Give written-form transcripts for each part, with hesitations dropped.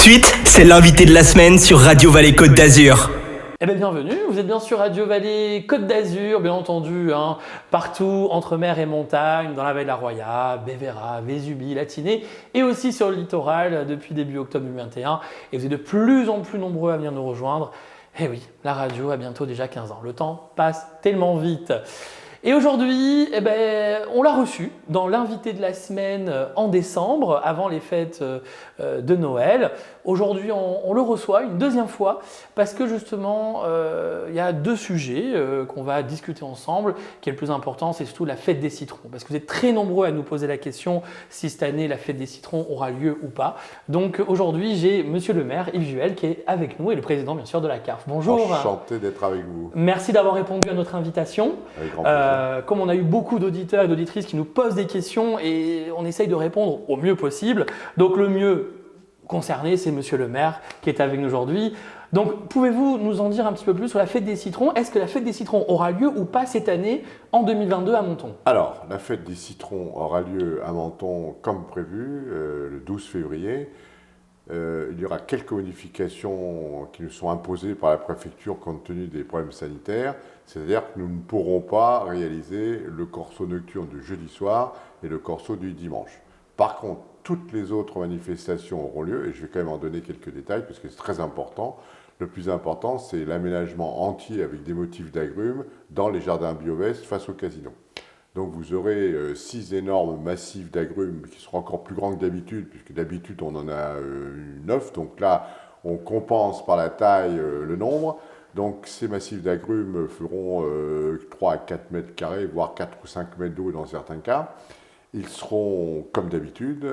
suite, c'est l'invité de la semaine sur Radio Vallée Côte d'Azur. Eh bien, bienvenue, vous êtes bien sur Radio Vallée Côte d'Azur, bien entendu, partout entre mer et montagne, dans la vallée de la Roya, Bévéra, Vésubie, Latiné, et aussi sur le littoral depuis début octobre 2021. Et vous êtes de plus en plus nombreux à venir nous rejoindre. Eh oui, la radio a bientôt déjà 15 ans. Le temps passe tellement vite. Et aujourd'hui, on l'a reçu dans l'invité de la semaine en décembre, avant les fêtes de Noël. Aujourd'hui, on le reçoit une deuxième fois parce que justement, il y a deux sujets qu'on va discuter ensemble. Qui est le plus important, c'est surtout la fête des citrons. Parce que vous êtes très nombreux à nous poser la question si cette année la fête des citrons aura lieu ou pas. Donc aujourd'hui, j'ai Monsieur le maire Yves Juel qui est avec nous et le président bien sûr de la CARF. Bonjour. Enchanté d'être avec vous. Merci d'avoir répondu à notre invitation. Avec grand plaisir. Comme on a eu beaucoup d'auditeurs et d'auditrices qui nous posent des questions et on essaye de répondre au mieux possible. Donc le mieux concerné, c'est Monsieur le maire qui est avec nous aujourd'hui. Donc pouvez-vous nous en dire un petit peu plus sur la fête des citrons? Est-ce que la fête des citrons aura lieu ou pas cette année en 2022 à Menton? Alors, la fête des citrons aura lieu à Menton comme prévu, le 12 février. Il y aura quelques modifications qui nous sont imposées par la préfecture compte tenu des problèmes sanitaires. C'est-à-dire que nous ne pourrons pas réaliser le corso nocturne du jeudi soir et le corso du dimanche. Par contre, toutes les autres manifestations auront lieu, et je vais quand même en donner quelques détails parce que c'est très important. Le plus important, c'est l'aménagement entier avec des motifs d'agrumes dans les jardins Biovest face au casino. Donc vous aurez 6 énormes massifs d'agrumes qui seront encore plus grands que d'habitude, puisque d'habitude on en a 9, donc là on compense par la taille le nombre. Donc ces massifs d'agrumes feront 3 à 4 mètres carrés, voire 4 ou 5 mètres d'eau dans certains cas. Ils seront, comme d'habitude,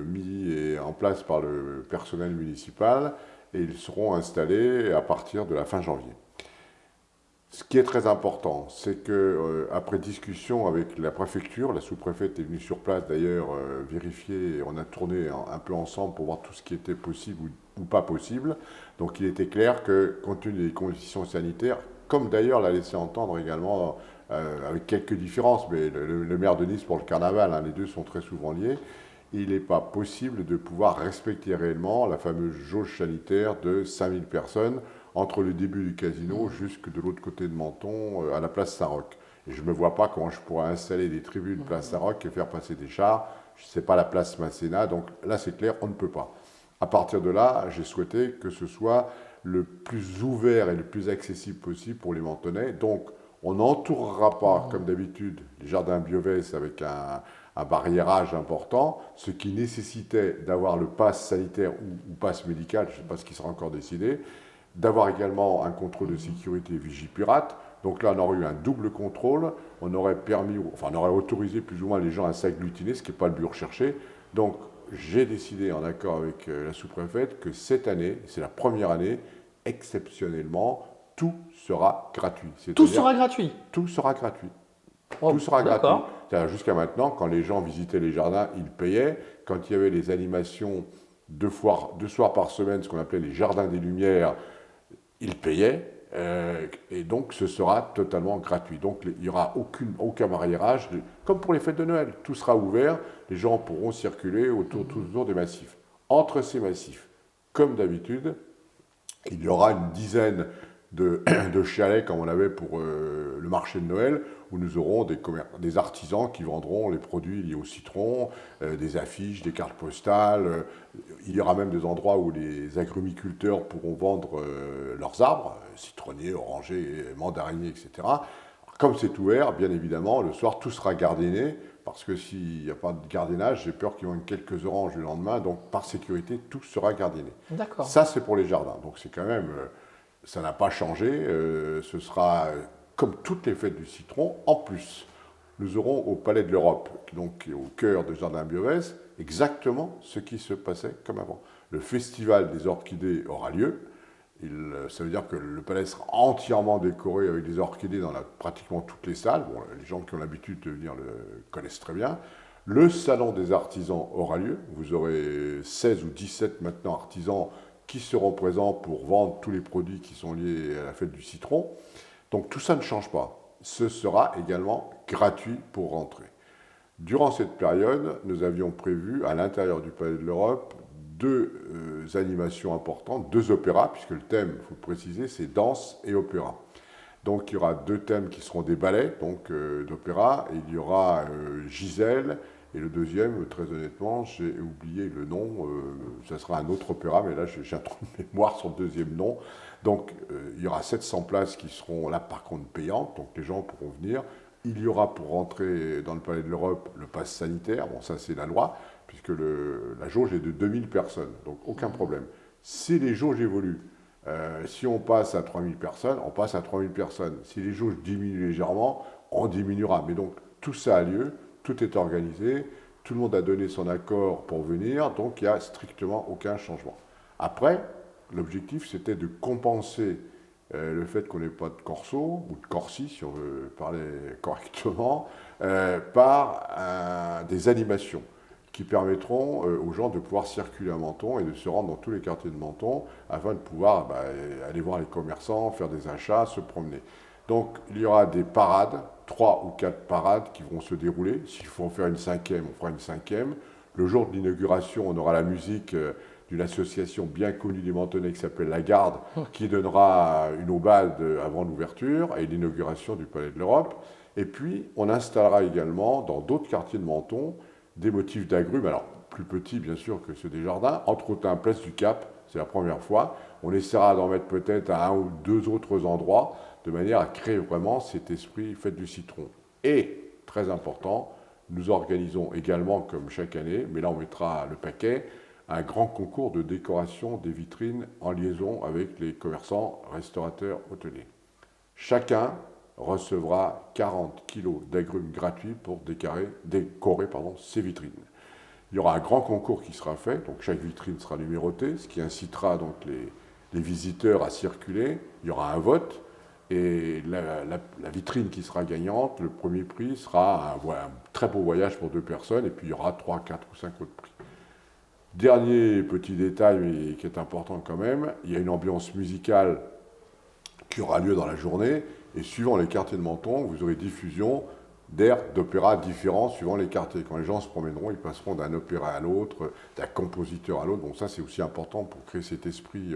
mis en place par le personnel municipal et ils seront installés à partir de la fin janvier. Ce qui est très important, c'est qu'après discussion avec la préfecture, la sous-préfète est venue sur place d'ailleurs vérifier, et on a tourné un peu ensemble pour voir tout ce qui était possible ou pas possible. Donc il était clair que, compte tenu des conditions sanitaires, comme d'ailleurs l'a laissé entendre également, avec quelques différences, mais le maire de Nice pour le carnaval, les deux sont très souvent liés, il n'est pas possible de pouvoir respecter réellement la fameuse jauge sanitaire de 5000 personnes entre le début du casino jusque de l'autre côté de Menton, à la place Saint-Roch. Et je ne me vois pas comment je pourrais installer des tribunes place Saint-Roch et faire passer des chars. Ce n'est pas la place Masséna, donc là c'est clair, on ne peut pas. À partir de là, j'ai souhaité que ce soit le plus ouvert et le plus accessible possible pour les Mentonnais. Donc on n'entourera pas, comme d'habitude, les jardins Biovest avec un barriérage important, ce qui nécessitait d'avoir le pass sanitaire ou pass médical, je ne sais pas ce qui sera encore décidé, d'avoir également un contrôle de sécurité Vigipirate. Donc là, on aurait eu un double contrôle, on aurait autorisé plus ou moins les gens à s'agglutiner, ce qui n'est pas le but recherché. Donc j'ai décidé, en accord avec la sous-préfète, que cette année, c'est la première année, exceptionnellement, tout sera gratuit. Tout sera gratuit? Tout sera gratuit. Oh, tout sera gratuit. C'est-à-dire, jusqu'à maintenant, quand les gens visitaient les jardins, ils payaient. Quand il y avait les animations deux soirs par semaine, ce qu'on appelait les jardins des Lumières, ils payaient. Et donc, ce sera totalement gratuit. Donc, il n'y aura aucun barriérage. Comme pour les fêtes de Noël, tout sera ouvert. Les gens pourront circuler autour des massifs. Entre ces massifs, comme d'habitude, il y aura une dizaine de chalets comme on avait pour le marché de Noël, où nous aurons des artisans qui vendront les produits liés au citron, des affiches, des cartes postales. Il y aura même des endroits où les agrumiculteurs pourront vendre leurs arbres, citronniers, orangers, mandariniers, etc. Comme c'est ouvert, bien évidemment, le soir, tout sera gardiné, parce que s'il n'y a pas de gardiennage, j'ai peur qu'il y ait quelques oranges le lendemain, donc par sécurité, tout sera gardiné. D'accord. Ça, c'est pour les jardins. Donc c'est quand même... ça n'a pas changé, ce sera comme toutes les fêtes du citron. En plus, nous aurons au Palais de l'Europe, donc qui est au cœur de Jardin Biovest, exactement ce qui se passait comme avant. Le festival des orchidées aura lieu. Ça veut dire que le palais sera entièrement décoré avec des orchidées dans pratiquement toutes les salles. Bon, les gens qui ont l'habitude de venir le connaissent très bien. Le salon des artisans aura lieu. Vous aurez 16 ou 17 maintenant artisans qui seront présents pour vendre tous les produits qui sont liés à la fête du citron. Donc tout ça ne change pas. Ce sera également gratuit pour rentrer. Durant cette période, nous avions prévu, à l'intérieur du Palais de l'Europe, deux animations importantes, deux opéras, puisque le thème, il faut le préciser, c'est danse et opéra. Donc il y aura deux thèmes qui seront des ballets d'opéra, et il y aura Gisèle, et le deuxième, très honnêtement, j'ai oublié le nom, ça sera un autre opéra, mais là j'ai un trou de mémoire sur le deuxième nom. Donc il y aura 700 places qui seront là par contre payantes, donc les gens pourront venir. Il y aura pour rentrer dans le Palais de l'Europe le pass sanitaire, bon ça c'est la loi, puisque la jauge est de 2000 personnes, donc aucun problème. Si les jauges évoluent, si on passe à 3000 personnes, on passe à 3000 personnes. Si les jauges diminuent légèrement, on diminuera. Mais donc tout ça a lieu, tout est organisé, tout le monde a donné son accord pour venir, donc il n'y a strictement aucun changement. Après, l'objectif c'était de compenser le fait qu'on n'ait pas de corso, ou de corsi si on veut parler correctement, par des animations qui permettront aux gens de pouvoir circuler à Menton et de se rendre dans tous les quartiers de Menton afin de pouvoir aller voir les commerçants, faire des achats, se promener. Donc il y aura des parades, 3 ou 4 parades qui vont se dérouler. S'il faut en faire une cinquième, on fera une cinquième. Le jour de l'inauguration, on aura la musique d'une association bien connue des Mentonnais qui s'appelle La Garde, qui donnera une aubade avant l'ouverture et l'inauguration du Palais de l'Europe. Et puis on installera également dans d'autres quartiers de Menton des motifs d'agrumes, alors plus petits bien sûr que ceux des jardins, entre autres à Place du Cap, c'est la première fois. On essaiera d'en mettre peut-être à un ou deux autres endroits, de manière à créer vraiment cet esprit fête du citron. Et, très important, nous organisons également, comme chaque année, mais là on mettra le paquet, un grand concours de décoration des vitrines en liaison avec les commerçants, restaurateurs, hôteliers. Chacun recevra 40 kilos d'agrumes gratuits pour décorer ses vitrines. Il y aura un grand concours qui sera fait, donc chaque vitrine sera numérotée, ce qui incitera donc les visiteurs à circuler. Il y aura un vote, et la vitrine qui sera gagnante, le premier prix sera un très beau voyage pour 2 personnes, et puis il y aura 3, 4 ou 5 autres prix. Dernier petit détail, mais qui est important quand même, il y a une ambiance musicale qui aura lieu dans la journée, et suivant les quartiers de Menton, vous aurez diffusion d'airs d'opéra différents suivant les quartiers. Quand les gens se promèneront, ils passeront d'un opéra à l'autre, d'un compositeur à l'autre. Donc ça, c'est aussi important pour créer cet esprit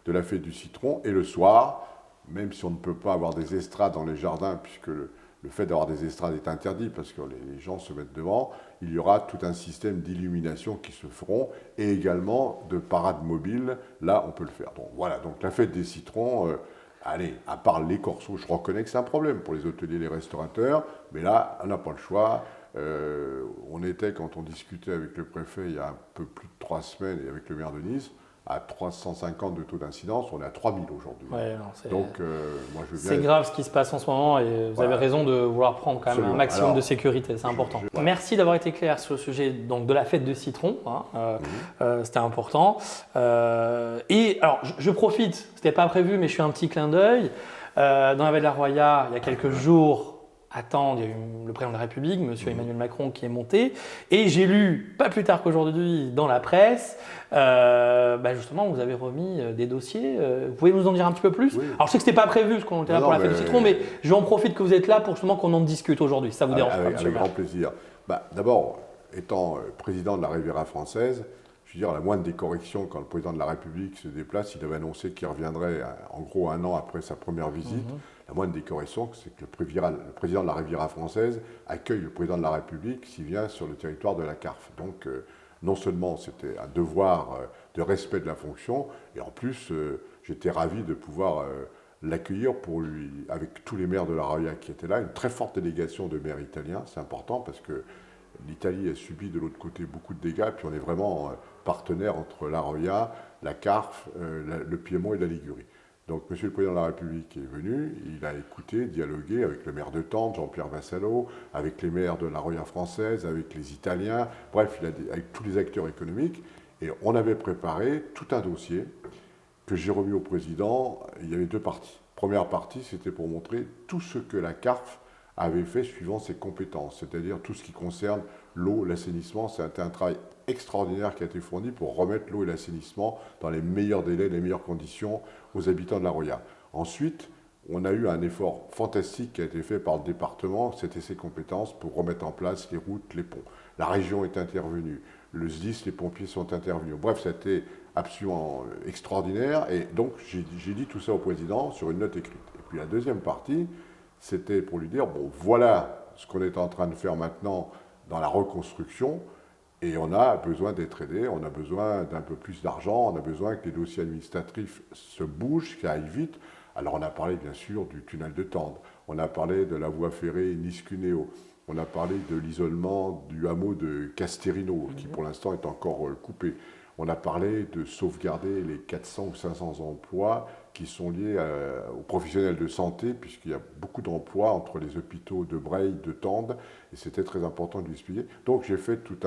de la fête du citron. Et le soir, même si on ne peut pas avoir des estrades dans les jardins, puisque le fait d'avoir des estrades est interdit, parce que les gens se mettent devant, il y aura tout un système d'illumination qui se feront, et également de parades mobiles. Là, on peut le faire. Donc voilà, donc la fête des citrons... allez, à part les corsos, je reconnais que c'est un problème pour les hôteliers et les restaurateurs, mais là, on n'a pas le choix. On était, quand on discutait avec le préfet il y a un peu plus de 3 semaines et avec le maire de Nice, à 350 de taux d'incidence, on est à 3000 aujourd'hui. Ouais, donc, moi je c'est grave ce qui se passe en ce moment et vous avez raison de vouloir prendre quand même un maximum de sécurité, c'est important. Merci d'avoir été clair sur le sujet donc, de la fête de citron, c'était important. Et alors, je profite, c'était pas prévu, mais je fais un petit clin d'œil. Dans la Vallée de la Roya, il y a quelques jours, il y a eu le président de la République, M. Emmanuel Macron, qui est monté. Et j'ai lu, pas plus tard qu'aujourd'hui, dans la presse, justement, vous avez remis des dossiers. Vous pouvez nous en dire un petit peu plus? Oui. Alors, je sais que ce n'était pas prévu, parce qu'on était là pour la fête du citron, mais je en profite que vous êtes là pour justement qu'on en discute aujourd'hui. Ça vous dérange pas? Avec grand plaisir. D'abord, étant président de la Riviera française, je veux dire, la moindre des corrections, quand le président de la République se déplace, il avait annoncé qu'il reviendrait en gros 1 an après sa première visite. La moindre des corrections, c'est que le président de la Riviera française accueille le président de la République s'il vient sur le territoire de la CARF. Donc, non seulement c'était un devoir de respect de la fonction, et en plus, j'étais ravi de pouvoir l'accueillir avec tous les maires de la Roya qui étaient là, une très forte délégation de maires italiens. C'est important parce que l'Italie a subi de l'autre côté beaucoup de dégâts, puis on est vraiment partenaire entre la Roya, la CARF, le Piémont et la Ligurie. Donc, M. le Président de la République est venu, il a écouté, dialogué avec le maire de Tente, Jean-Pierre Vassallo, avec les maires de la Roya française, avec les Italiens, bref, avec tous les acteurs économiques. Et on avait préparé tout un dossier que j'ai remis au Président. Il y avait 2 parties. Première partie, c'était pour montrer tout ce que la CARF avait fait suivant ses compétences, c'est-à-dire tout ce qui concerne l'eau, l'assainissement. C'était un travail extraordinaire qui a été fourni pour remettre l'eau et l'assainissement dans les meilleurs délais, les meilleures conditions aux habitants de la Roya. Ensuite, on a eu un effort fantastique qui a été fait par le département, c'était ses compétences pour remettre en place les routes, les ponts. La région est intervenue, le SDIS, les pompiers sont intervenus. Bref, c'était absolument extraordinaire. Et donc, j'ai dit tout ça au président sur une note écrite. Et puis la deuxième partie, c'était pour lui dire, bon, voilà ce qu'on est en train de faire maintenant dans la reconstruction. Et on a besoin d'être aidé, on a besoin d'un peu plus d'argent, on a besoin que les dossiers administratifs se bougent, qu'ils aillent vite. Alors on a parlé bien sûr du tunnel de Tende, on a parlé de la voie ferrée Nice-Cuneo, on a parlé de l'isolement du hameau de Casterino, qui pour l'instant est encore coupé. On a parlé de sauvegarder les 400 ou 500 emplois qui sont liés aux professionnels de santé, puisqu'il y a beaucoup d'emplois entre les hôpitaux de Breil, de Tende, et c'était très important de l'expliquer. Donc j'ai fait toute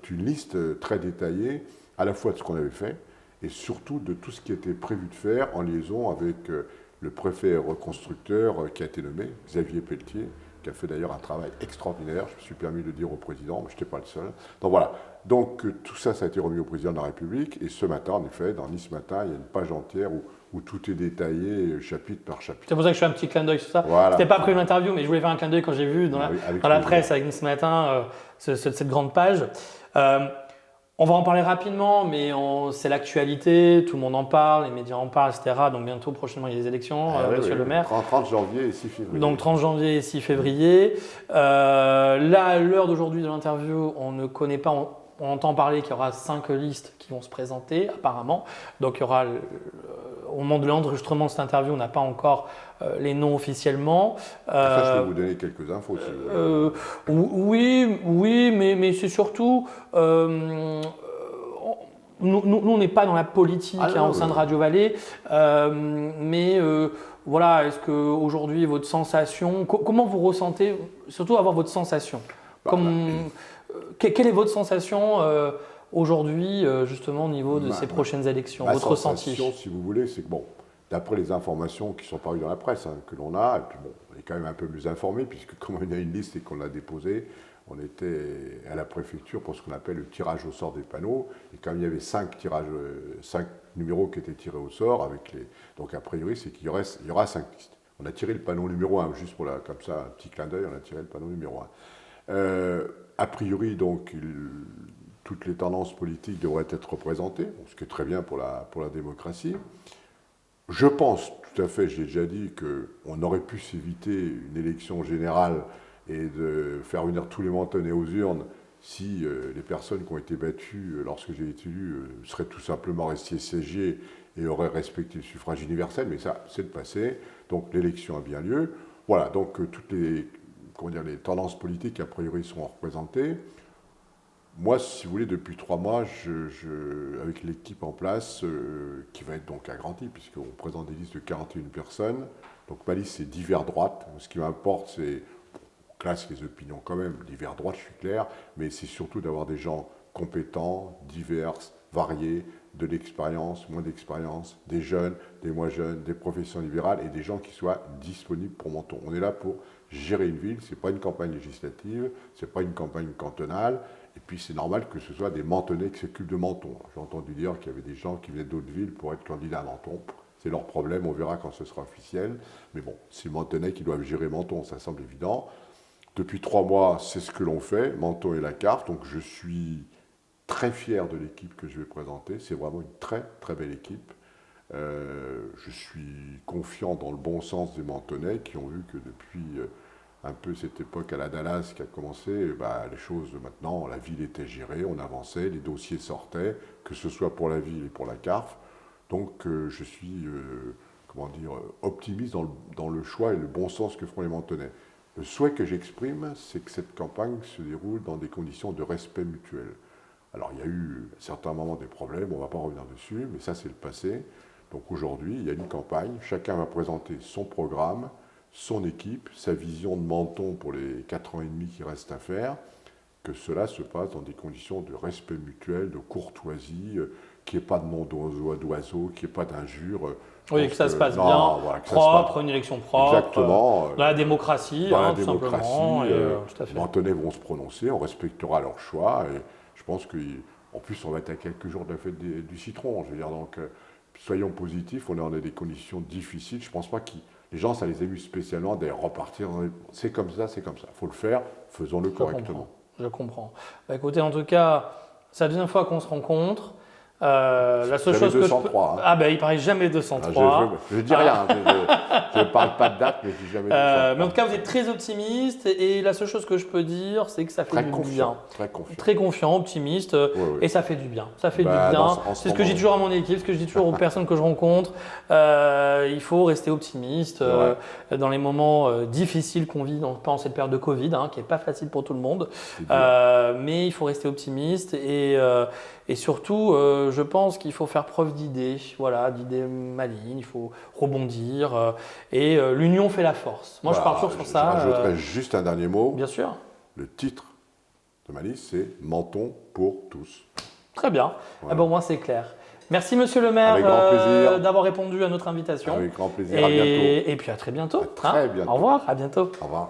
une liste très détaillée, à la fois de ce qu'on avait fait, et surtout de tout ce qui était prévu de faire en liaison avec le préfet reconstructeur qui a été nommé, Xavier Pelletier, qui a fait d'ailleurs un travail extraordinaire, je me suis permis de le dire au président, mais je n'étais pas le seul. Donc voilà, donc tout ça, ça a été remis au président de la République, et ce matin, en effet, dans Nice Matin, il y a une page entière où tout est détaillé, chapitre par chapitre. C'est pour ça que je fais un petit clin d'œil sur ça. Voilà. C'était pas prévu l'interview, mais je voulais faire un clin d'œil quand j'ai vu dans la presse avec Nice Matin cette grande page. On va en parler rapidement, mais c'est l'actualité, tout le monde en parle, les médias en parlent, etc. Donc bientôt, prochainement, il y a les élections, monsieur le maire. 30 janvier et 6 février. Donc 30 janvier et 6 février. Là, à l'heure d'aujourd'hui de l'interview, on ne connaît pas, on entend parler qu'il y aura 5 listes qui vont se présenter, apparemment. Donc il y aura, au moment de l'enregistrement de cette interview, on n'a pas encore les noms officiellement. Ça, je peux vous donner quelques infos si vous voulez. Oui, mais c'est surtout… Nous, on n'est pas dans la politique au sein de Radio Vallée, mais voilà, est-ce qu'aujourd'hui, votre sensation, comment vous ressentez, surtout avoir votre sensation quelle est votre sensation aujourd'hui, justement, au niveau de ces prochaines élections, votre ressenti? Ma sensation, si vous voulez, c'est que, bon, d'après les informations qui sont parues dans la presse, que l'on a, et puis bon, on est quand même un peu mieux informé, puisque comme on a une liste et qu'on l'a déposée, on était à la préfecture pour ce qu'on appelle le tirage au sort des panneaux, et comme il y avait 5 numéros qui étaient tirés au sort, donc a priori, c'est qu'il y aura 5 listes. On a tiré le panneau numéro 1, juste pour comme ça, un petit clin d'œil, on a tiré le panneau numéro 1. A priori, donc, toutes les tendances politiques devraient être représentées, ce qui est très bien pour la démocratie. Je pense, tout à fait, j'ai déjà dit qu'on aurait pu s'éviter une élection générale et de faire venir tous les Mentonnais aux urnes si les personnes qui ont été battues lorsque j'ai été élu seraient tout simplement restées siégées et auraient respecté le suffrage universel, mais ça, c'est le passé. Donc l'élection a bien lieu. Voilà, donc toutes les tendances politiques, a priori, sont représentées. Moi, si vous voulez, depuis 3 mois, avec l'équipe en place, qui va être donc agrandie, puisqu'on présente des listes de 41 personnes, donc ma liste, c'est divers droite. Ce qui m'importe, c'est, on classe les opinions quand même, divers droite, je suis clair, mais c'est surtout d'avoir des gens compétents, divers, variés, de l'expérience, moins d'expérience, des jeunes, des moins jeunes, des professions libérales et des gens qui soient disponibles pour Menton. On est là pour gérer une ville, ce n'est pas une campagne législative, ce n'est pas une campagne cantonale, et puis c'est normal que ce soit des Mentonnais qui s'occupent de Menton. J'ai entendu dire qu'il y avait des gens qui venaient d'autres villes pour être candidats à Menton. C'est leur problème, on verra quand ce sera officiel. Mais bon, c'est les Mentonnais qui doivent gérer Menton, ça semble évident. Depuis 3 mois, c'est ce que l'on fait, Menton et la carte, donc je suis très fier de l'équipe que je vais présenter. C'est vraiment une très très belle équipe. Je suis confiant dans le bon sens des Mentonnais qui ont vu que depuis un peu cette époque à la Dallas qui a commencé, les choses maintenant, la ville était gérée, on avançait, les dossiers sortaient, que ce soit pour la ville et pour la CARF. Donc je suis optimiste dans le choix et le bon sens que feront les Mentonnais. Le souhait que j'exprime, c'est que cette campagne se déroule dans des conditions de respect mutuel. Alors, il y a eu à certains moments des problèmes, on ne va pas revenir dessus, mais ça, c'est le passé. Donc aujourd'hui, il y a une campagne, chacun va présenter son programme, son équipe, sa vision de Menton pour les 4 ans et demi qui restent à faire, que cela se passe dans des conditions de respect mutuel, de courtoisie, qu'il n'y ait pas de nom d'oiseau, qu'il n'y ait pas d'injures. Oui, que ça se passe bien, propre, une élection propre. Exactement. Dans la démocratie, tout simplement. Tout à fait. Les Mentonnais vont se prononcer, on respectera leur choix. Et je pense qu'en plus, on va être à quelques jours de la fête du citron. Je veux dire, donc, soyons positifs, on est dans des conditions difficiles. Je ne pense pas que les gens, ça les amuse spécialement d'aller repartir. C'est comme ça, c'est comme ça. Il faut le faire, faisons-le correctement. Je comprends. Bah, écoutez, en tout cas, c'est la deuxième fois qu'on se rencontre. La seule Jamais chose que 203, hein. Ah ben il paraît jamais 203. Je dis rien, je ne parle pas de date, mais je dis jamais 203. Mais en tout cas, vous êtes très optimiste et la seule chose que je peux dire, c'est que ça fait Très du confiant, bien. très confiant. Très confiant, optimiste, oui. et ça fait du bien. Ça fait Bah, du bien. en ce C'est ce que je dis moment, toujours à mon équipe, ce que je dis toujours aux personnes que je rencontre. Il faut rester optimiste dans les moments difficiles qu'on vit, pas en cette période de Covid, qui n'est pas facile pour tout le monde. Mais il faut rester optimiste et surtout, je pense qu'il faut faire preuve d'idées, d'idées malignes, il faut rebondir et l'union fait la force. Moi, je pars toujours sur ça. Je rajouterais juste un dernier mot. Bien sûr. Le titre de ma liste, c'est « Menton pour tous ». Très bien. Voilà. Bon, moi, c'est clair. Merci, monsieur le maire, Avec grand plaisir. d'avoir répondu à notre invitation. Avec grand plaisir. À bientôt. Et puis à très bientôt. À très bientôt. Au revoir, à bientôt. Au revoir.